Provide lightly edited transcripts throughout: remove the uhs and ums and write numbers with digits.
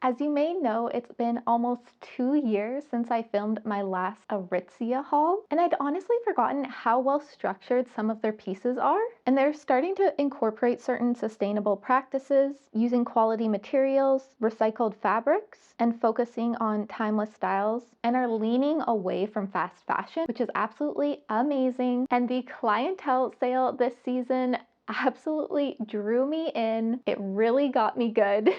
As you may know, it's been almost 2 years since I filmed my last ARITZIA haul, and I'd honestly forgotten how well structured some of their pieces are. And they're starting to incorporate certain sustainable practices, using quality materials, recycled fabrics, and focusing on timeless styles, and are leaning away from fast fashion, which is absolutely amazing. And the clientele sale this season absolutely drew me in. It really got me good.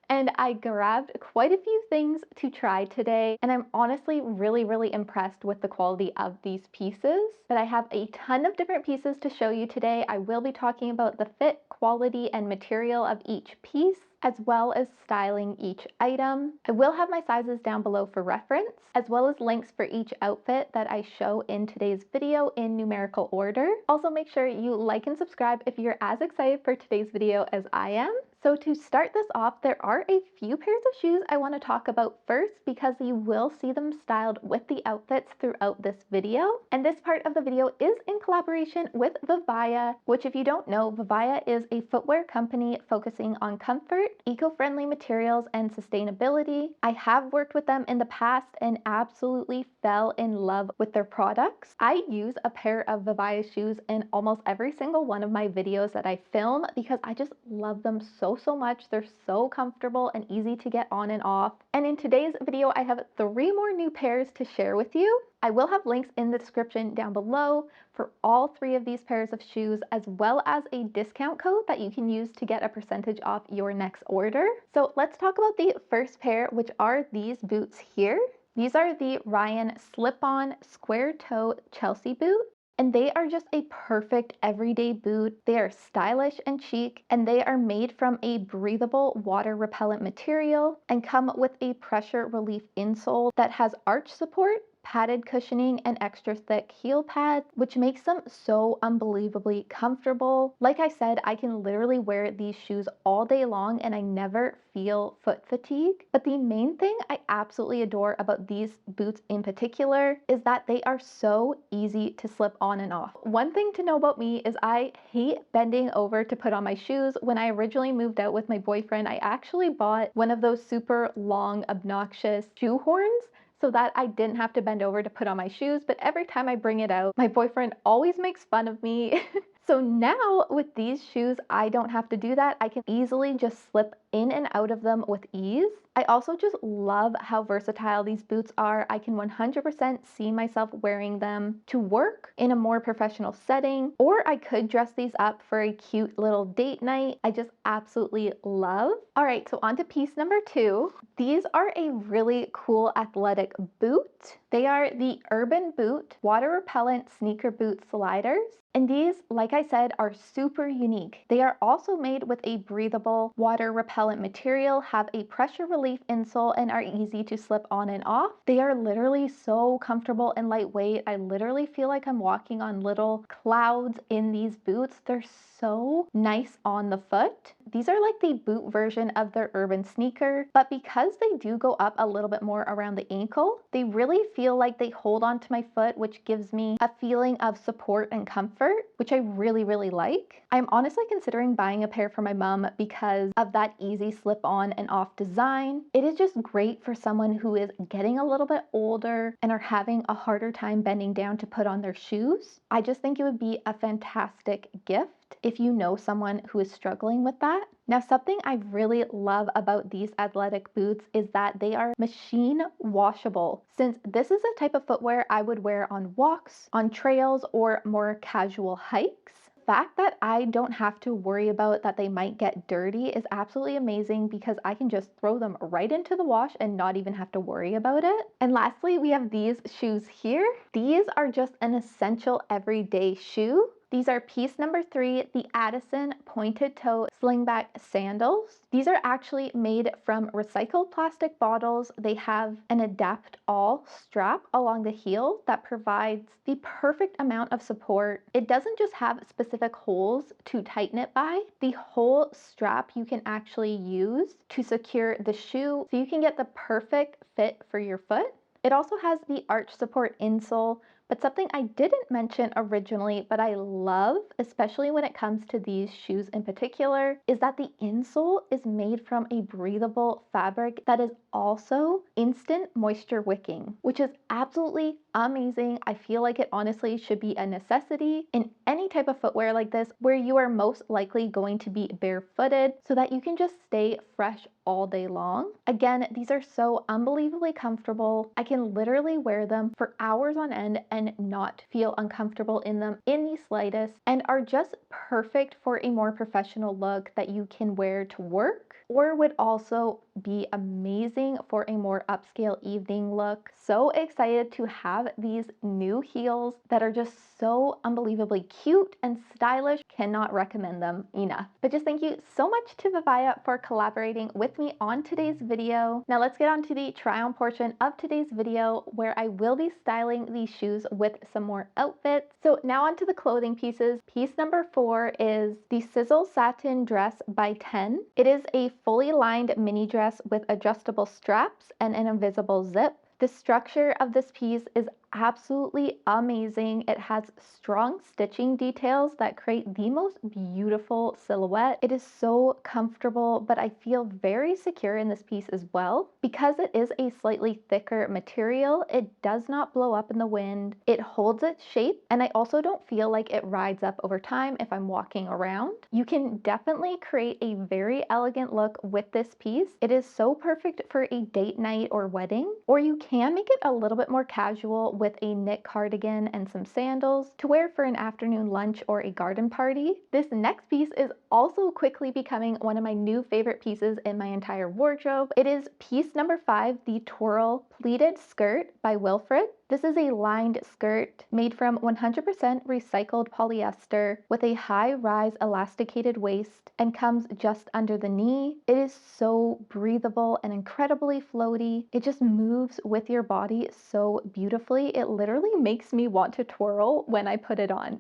And I grabbed quite a few things to try today, and I'm honestly really impressed with the quality of these pieces. But I have a ton of different pieces to show you today. I will be talking about the fit, quality, and material of each piece, as well as styling each item. I will have my sizes down below for reference, as well as links for each outfit that I show in today's video in numerical order. Also, make sure you like and subscribe if you're as excited for today's video as I am. So to start this off, there are a few pairs of shoes I want to talk about first because you will see them styled with the outfits throughout this video. And this part of the video is in collaboration with VIVAIA, which if you don't know, VIVAIA is a footwear company focusing on comfort, eco-friendly materials, and sustainability. I have worked with them in the past and absolutely fell in love with their products. I use a pair of VIVAIA shoes in almost every single one of my videos that I film because I just love them so much. They're so comfortable and easy to get on and off. And in today's video, I have 3 more new pairs to share with you. I will have links in the description down below for all 3 of these pairs of shoes, as well as a discount code that you can use to get a percentage off your next order. So let's talk about the first pair, which are these boots here. These are the Ryan slip-on square toe Chelsea boot. And they are just a perfect everyday boot. They are stylish and chic, and they are made from a breathable water repellent material and come with a pressure relief insole that has arch support, padded cushioning, and extra thick heel pads, which makes them so unbelievably comfortable. Like I said, I can literally wear these shoes all day long and I never feel foot fatigue. But the main thing I absolutely adore about these boots in particular is that they are so easy to slip on and off. One thing to know about me is I hate bending over to put on my shoes. When I originally moved out with my boyfriend, I actually bought one of those super long, obnoxious shoe horns so that I didn't have to bend over to put on my shoes, but every time I bring it out, my boyfriend always makes fun of me. So now with these shoes, I don't have to do that. I can easily just slip in and out of them with ease. I also just love how versatile these boots are. I can 100% see myself wearing them to work in a more professional setting, or I could dress these up for a cute little date night. I just absolutely love. All right, so on to piece number 2. These are a really cool athletic boot. They are the Urban Boot water repellent sneaker boot sliders. And these, like I said, are super unique. They are also made with a breathable water repellent material, have a pressure relief insole, and are easy to slip on and off. They are literally so comfortable and lightweight. I literally feel like I'm walking on little clouds in these boots. They're so nice on the foot. These are like the boot version of their urban sneaker, but because they do go up a little bit more around the ankle, they really feel like they hold onto my foot, which gives me a feeling of support and comfort, which I really like. I'm honestly considering buying a pair for my mom because of that easy slip on and off design. It is just great for someone who is getting a little bit older and are having a harder time bending down to put on their shoes. I just think it would be a fantastic gift if you know someone who is struggling with that. Now, something I really love about these athletic boots is that they are machine washable. Since this is a type of footwear I would wear on walks, on trails, or more casual hikes, the fact that I don't have to worry about that they might get dirty is absolutely amazing because I can just throw them right into the wash and not even have to worry about it. And lastly, we have these shoes here. These are just an essential everyday shoe. These are piece number 3, the Addison pointed toe slingback sandals. These are actually made from recycled plastic bottles. They have an adapt all strap along the heel that provides the perfect amount of support. It doesn't just have specific holes to tighten it by. The whole strap you can actually use to secure the shoe so you can get the perfect fit for your foot. It also has the arch support insole, But something I didn't mention originally, but I love, especially when it comes to these shoes in particular, is that the insole is made from a breathable fabric that is also instant moisture wicking, which is absolutely amazing. I feel like it honestly should be a necessity in any type of footwear like this, where you are most likely going to be barefooted so that you can just stay fresh all day long. Again, these are so unbelievably comfortable. I can literally wear them for hours on end and not feel uncomfortable in them in the slightest, and are just perfect for a more professional look that you can wear to work, or would also be amazing for a more upscale evening look. So excited to have these new heels that are just so unbelievably cute and stylish. Cannot recommend them enough. But just thank you so much to VIVAIA for collaborating with me on today's video. Now let's get on to the try on portion of today's video, where I will be styling these shoes with some more outfits. So now onto the clothing pieces. Piece number 4 is the Sizzle Satin dress by 10. It is a fully lined mini dress with adjustable straps and an invisible zip. The structure of this piece is absolutely amazing. It has strong stitching details that create the most beautiful silhouette. It is so comfortable, but I feel very secure in this piece as well. Because it is a slightly thicker material, it does not blow up in the wind. It holds its shape, and I also don't feel like it rides up over time if I'm walking around. You can definitely create a very elegant look with this piece. It is so perfect for a date night or wedding, or you can make it a little bit more casual with a knit cardigan and some sandals to wear for an afternoon lunch or a garden party. This next piece is also quickly becoming one of my new favorite pieces in my entire wardrobe. It is piece number 5, the Twirl pleated skirt by Wilfred. This is a lined skirt made from 100% recycled polyester with a high-rise elasticated waist and comes just under the knee. It is so breathable and incredibly floaty. It just moves with your body so beautifully. It literally makes me want to twirl when I put it on.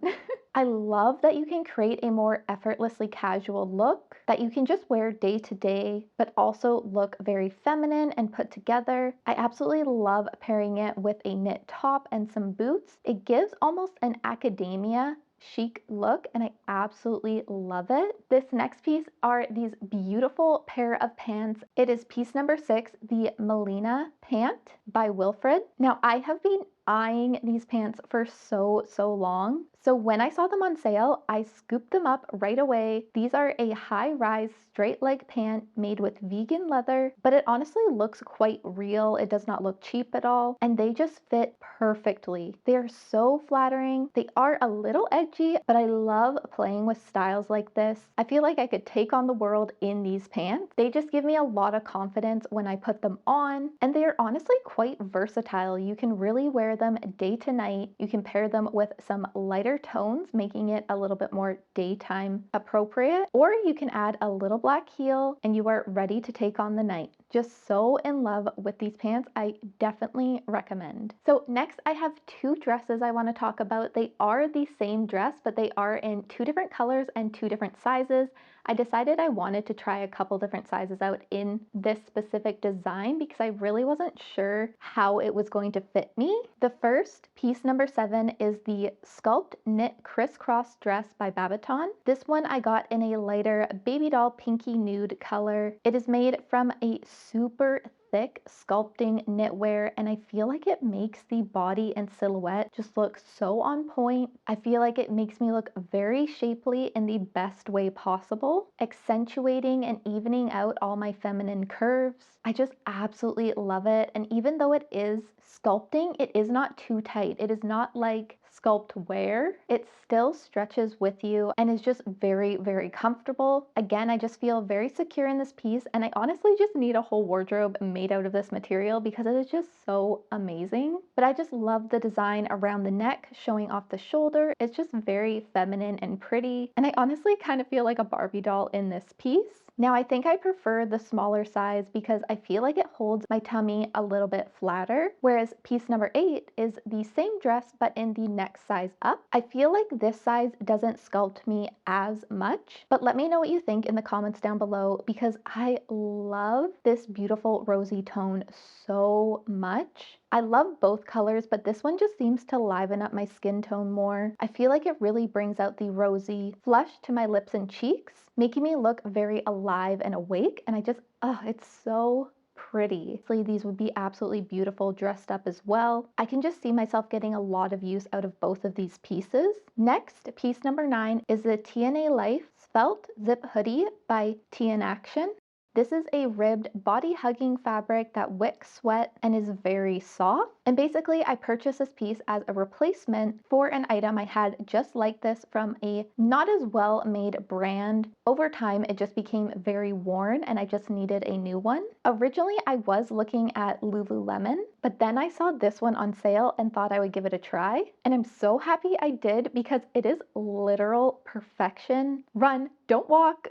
I love that you can create a more effortlessly casual look that you can just wear day to day, but also look very feminine and put together. I absolutely love pairing it with a knit top and some boots. It gives almost an academia chic look, and I absolutely love it. This next piece are these beautiful pair of pants. It is piece number 6, the Melina Pant by Wilfred. Now, I have been eyeing these pants for so long. So when I saw them on sale, I scooped them up right away. These are a high-rise straight leg pant made with vegan leather, but it honestly looks quite real. It does not look cheap at all, and they just fit perfectly. They are so flattering. They are a little edgy, but I love playing with styles like this. I feel like I could take on the world in these pants. They just give me a lot of confidence when I put them on, and they are honestly quite versatile. You can really wear them day to night. You can pair them with some lighter tones, making it a little bit more daytime appropriate, or you can add a little black heel and you are ready to take on the night. Just so in love with these pants. I definitely recommend. So next I have 2 dresses I want to talk about. They are the same dress, but they are in 2 different colors and 2 different sizes. I decided I wanted to try a couple different sizes out in this specific design because I really wasn't sure how it was going to fit me. The first, piece number 7, is the Sculpt knit crisscross dress by Babaton. This one I got in a lighter baby doll pinky nude color. It is made from a super thick sculpting knitwear, and I feel like it makes the body and silhouette just look so on point. I feel like it makes me look very shapely in the best way possible, accentuating and evening out all my feminine curves. I just absolutely love it, and even though it is sculpting, it is not too tight. It is not like sculpt wear. It still stretches with you and is just very comfortable. Again, I just feel very secure in this piece, and I honestly just need a whole wardrobe made out of this material because it is just so amazing. But I just love the design around the neck showing off the shoulder. It's just very feminine and pretty, and I honestly kind of feel like a Barbie doll in this piece. Now, I think I prefer the smaller size because I feel like it holds my tummy a little bit flatter, whereas piece number 8 is the same dress but in the next size up. I feel like this size doesn't sculpt me as much, but let me know what you think in the comments down below because I love this beautiful rosy tone so much. I love both colors, but this one just seems to liven up my skin tone more. I feel like it really brings out the rosy flush to my lips and cheeks, making me look very alive and awake. And it's so pretty. So these would be absolutely beautiful dressed up as well. I can just see myself getting a lot of use out of both of these pieces. Next, piece number 9 is the TNA Life Svelte Zip Hoodie by T in Action. This is a ribbed body-hugging fabric that wicks sweat and is very soft. And basically, I purchased this piece as a replacement for an item I had just like this from a not as well-made brand. Over time, it just became very worn and I just needed a new one. Originally, I was looking at Lululemon, but then I saw this one on sale and thought I would give it a try. And I'm so happy I did because it is literal perfection. Run, don't walk.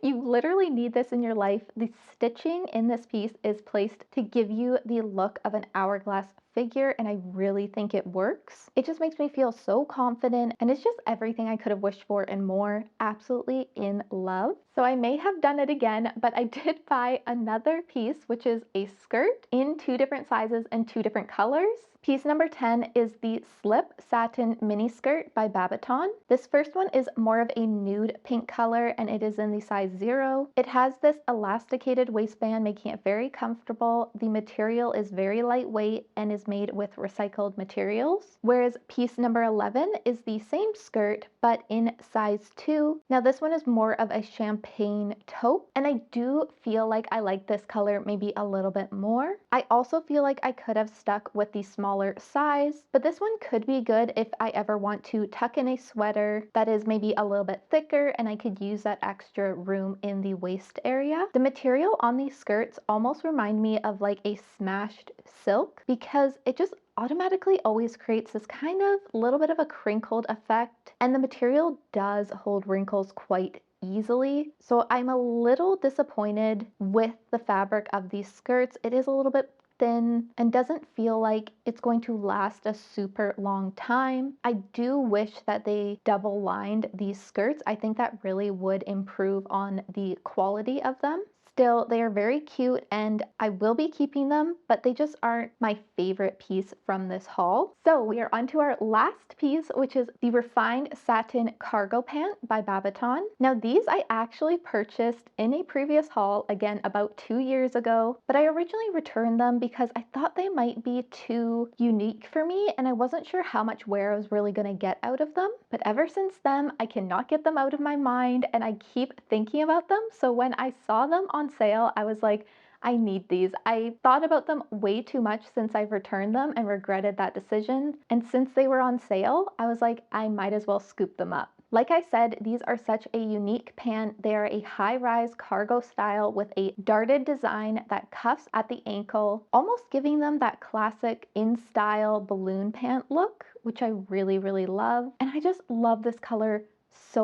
You literally need this in your life. The stitching in this piece is placed to give you the look of an hourglass figure, and I really think it works. It just makes me feel so confident, and it's just everything I could have wished for and more. Absolutely in love. So I may have done it again, but I did buy another piece, which is a skirt in 2 different sizes and 2 different colors. Piece number 10 is the Slip Satin Mini Skirt by Babaton. This first one is more of a nude pink color and it is in the size 0. It has this elasticated waistband making it very comfortable. The material is very lightweight and is made with recycled materials. Whereas piece number 11 is the same skirt but in size 2. Now this one is more of a champagne taupe and I do feel like I like this color maybe a little bit more. I also feel like I could have stuck with the smaller size, but this one could be good if I ever want to tuck in a sweater that is maybe a little bit thicker and I could use that extra room in the waist area. The material on these skirts almost remind me of like a smashed silk because it just automatically always creates this kind of little bit of a crinkled effect, and the material does hold wrinkles quite easily. So I'm a little disappointed with the fabric of these skirts. It is a little bit thin and doesn't feel like it's going to last a super long time. I do wish that they double lined these skirts. I think that really would improve on the quality of them. Still, they are very cute and I will be keeping them, but they just aren't my favorite piece from this haul. So we are on to our last piece, which is the Refined Satin Cargo Pant by Babaton. Now these I actually purchased in a previous haul, again about 2 years ago, but I originally returned them because I thought they might be too unique for me and I wasn't sure how much wear I was really going to get out of them. But ever since then, I cannot get them out of my mind and I keep thinking about them. So when I saw them on sale, I was like, I need these. I thought about them way too much since I've returned them and regretted that decision. And since they were on sale, I was like, I might as well scoop them up. Like I said, these are such a unique pant. They are a high-rise cargo style with a darted design that cuffs at the ankle, almost giving them that classic in-style balloon pant look, which I really, really love. And I just love this color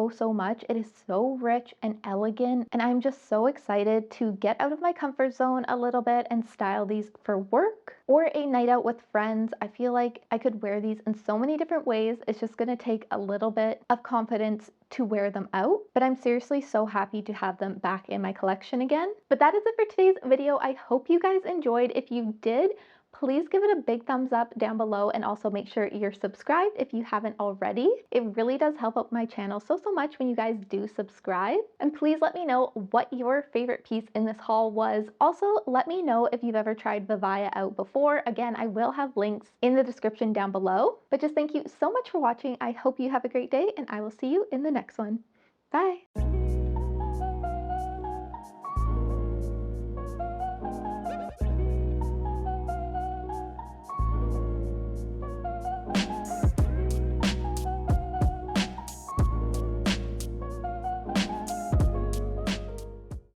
so much. It is so rich and elegant, and I'm just so excited to get out of my comfort zone a little bit and style these for work or a night out with friends. I feel like I could wear these in so many different ways. It's just going to take a little bit of confidence to wear them out, but I'm seriously so happy to have them back in my collection again. But that is it for today's video. I hope you guys enjoyed. If you did, please give it a big thumbs up down below and also make sure you're subscribed if you haven't already. It really does help out my channel so much when you guys do subscribe. And please let me know what your favorite piece in this haul was. Also, let me know if you've ever tried VIVAIA out before. Again, I will have links in the description down below. But just thank you so much for watching. I hope you have a great day and I will see you in the next one. Bye!